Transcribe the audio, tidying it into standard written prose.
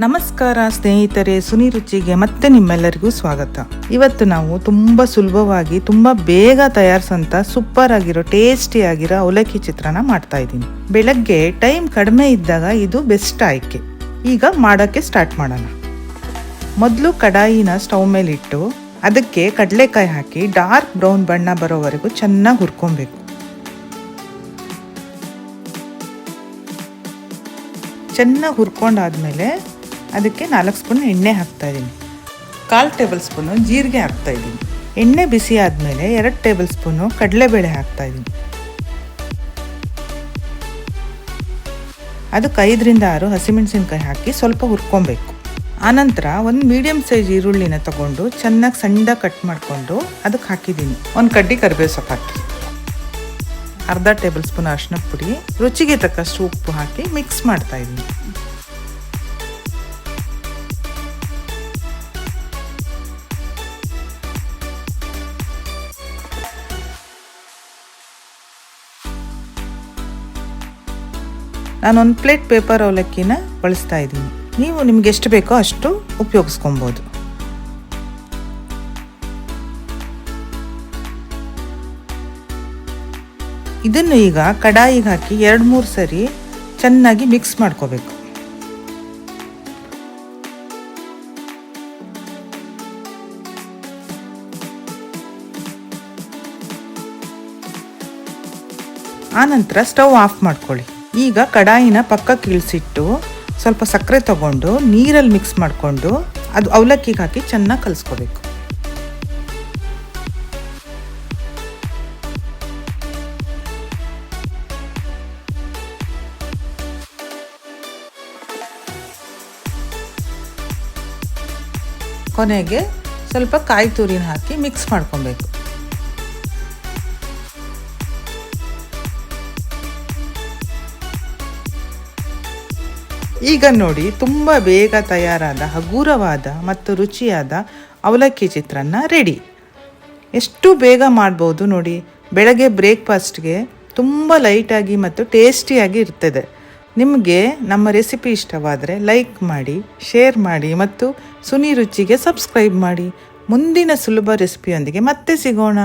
ನಮಸ್ಕಾರ ಸ್ನೇಹಿತರೆ, ಸುನಿ ರುಚಿಗೆ ಮತ್ತೆ ನಿಮ್ಮೆಲ್ಲರಿಗೂ ಸ್ವಾಗತ. ಇವತ್ತು ನಾವು ತುಂಬ ಸುಲಭವಾಗಿ ತುಂಬ ಬೇಗ ತಯಾರಿಸಂತ ಸೂಪರ್ ಆಗಿರೋ ಟೇಸ್ಟಿ ಆಗಿರೋ ಅವಲಕ್ಕಿ ಚಿತ್ರಾನ್ನ ಮಾಡ್ತಾ ಇದ್ದೀನಿ. ಬೆಳಗ್ಗೆ ಟೈಮ್ ಕಡಿಮೆ ಇದ್ದಾಗ ಇದು ಬೆಸ್ಟ್ ಆಯ್ಕೆ. ಈಗ ಮಾಡೋಕ್ಕೆ ಸ್ಟಾರ್ಟ್ ಮಾಡೋಣ. ಮೊದಲು ಕಡಾಯಿನ ಸ್ಟವ್ ಮೇಲೆ ಇಟ್ಟು ಅದಕ್ಕೆ ಕಡಲೆಕಾಯಿ ಹಾಕಿ ಡಾರ್ಕ್ ಬ್ರೌನ್ ಬಣ್ಣ ಬರೋವರೆಗೂ ಚೆನ್ನಾಗಿ ಹುರ್ಕೊಬೇಕು. ಚೆನ್ನಾಗಿ ಹುರ್ಕೊಂಡಾದ್ಮೇಲೆ ಅದಕ್ಕೆ 4 ಸ್ಪೂನ್ ಎಣ್ಣೆ ಹಾಕ್ತಾ ಇದ್ದೀನಿ. 1/4 ಟೇಬಲ್ ಸ್ಪೂನು ಜೀರಿಗೆ ಹಾಕ್ತಾ ಇದ್ದೀನಿ. ಎಣ್ಣೆ ಬಿಸಿ ಆದಮೇಲೆ 2 ಟೇಬಲ್ ಸ್ಪೂನು ಕಡಲೆಬೇಳೆ ಹಾಕ್ತಾ ಇದ್ದೀನಿ. ಅದಕ್ಕೆ 5ರಿಂದ 6 ಹಸಿಮೆಣಸಿನ್ಕಾಯಿ ಹಾಕಿ ಸ್ವಲ್ಪ ಹುರ್ಕೊಬೇಕು. ಆನಂತರ ಒಂದು ಮೀಡಿಯಮ್ ಸೈಜ್ ಈರುಳ್ಳಿನ ತಗೊಂಡು ಚೆನ್ನಾಗಿ ಸಣ್ಣದಾಗಿ ಕಟ್ ಮಾಡಿಕೊಂಡು ಅದಕ್ಕೆ ಹಾಕಿದ್ದೀನಿ. ಒಂದು ಕಡ್ಡಿ ಕರಿಬೇವು ಸೊಪ್ಪು ಹಾಕಿ, 1/2 ಟೇಬಲ್ ಸ್ಪೂನ್ ಅರಿಶಿನ ಪುಡಿ, ರುಚಿಗೆ ತಕ್ಕಷ್ಟು ಉಪ್ಪು ಹಾಕಿ ಮಿಕ್ಸ್ ಮಾಡ್ತಾ ಇದ್ದೀನಿ. ನಾನೊಂದು ಪ್ಲೇಟ್ ಪೇಪರ್ ಅವಲಕ್ಕಿನ ಬಳಸ್ತಾ ಇದ್ದೀನಿ. ನೀವು ನಿಮ್ಗೆ ಎಷ್ಟು ಬೇಕೋ ಅಷ್ಟು ಉಪಯೋಗಿಸ್ಕೊಬೋದು. ಇದನ್ನು ಈಗ ಕಡಾಯಿಗೆ ಹಾಕಿ 2-3 ಸರಿ ಚೆನ್ನಾಗಿ ಮಿಕ್ಸ್ ಮಾಡ್ಕೋಬೇಕು. ಆನಂತರ ಸ್ಟವ್ ಆಫ್ ಮಾಡ್ಕೊಳ್ಳಿ. ಈಗ ಕಡಾಯಿನ ಪಕ್ಕಕ್ಕೆ ಇಳಿಸಿಟ್ಟು ಸ್ವಲ್ಪ ಸಕ್ಕರೆ ತಗೊಂಡು ನೀರಲ್ಲಿ ಮಿಕ್ಸ್ ಮಾಡಿಕೊಂಡು ಅದು ಅವಲಕ್ಕಿಗೆ ಹಾಕಿ ಚೆನ್ನಾಗಿ ಕಲಿಸ್ಕೋಬೇಕು. ಕೊನೆಗೆ ಸ್ವಲ್ಪ ಕಾಯಿ ತುರಿನ ಹಾಕಿ ಮಿಕ್ಸ್ ಮಾಡ್ಕೊಬೇಕು. ಈಗ ನೋಡಿ, ತುಂಬ ಬೇಗ ತಯಾರಾದ ಹಗುರವಾದ ಮತ್ತು ರುಚಿಯಾದ ಅವಲಕ್ಕಿ ಚಿತ್ರಾನ್ನ ರೆಡಿ. ಎಷ್ಟು ಬೇಗ ಮಾಡ್ಬೋದು ನೋಡಿ. ಬೆಳಗ್ಗೆ ಬ್ರೇಕ್ಫಾಸ್ಟ್ಗೆ ತುಂಬ ಲೈಟಾಗಿ ಮತ್ತು ಟೇಸ್ಟಿಯಾಗಿ ಇರ್ತದೆ. ನಿಮಗೆ ನಮ್ಮ ರೆಸಿಪಿ ಇಷ್ಟವಾದರೆ ಲೈಕ್ ಮಾಡಿ, ಶೇರ್ ಮಾಡಿ ಮತ್ತು ಸುನಿ ರುಚಿಗೆ ಸಬ್ಸ್ಕ್ರೈಬ್ ಮಾಡಿ. ಮುಂದಿನ ಸುಲಭ ರೆಸಿಪಿಯೊಂದಿಗೆ ಮತ್ತೆ ಸಿಗೋಣ.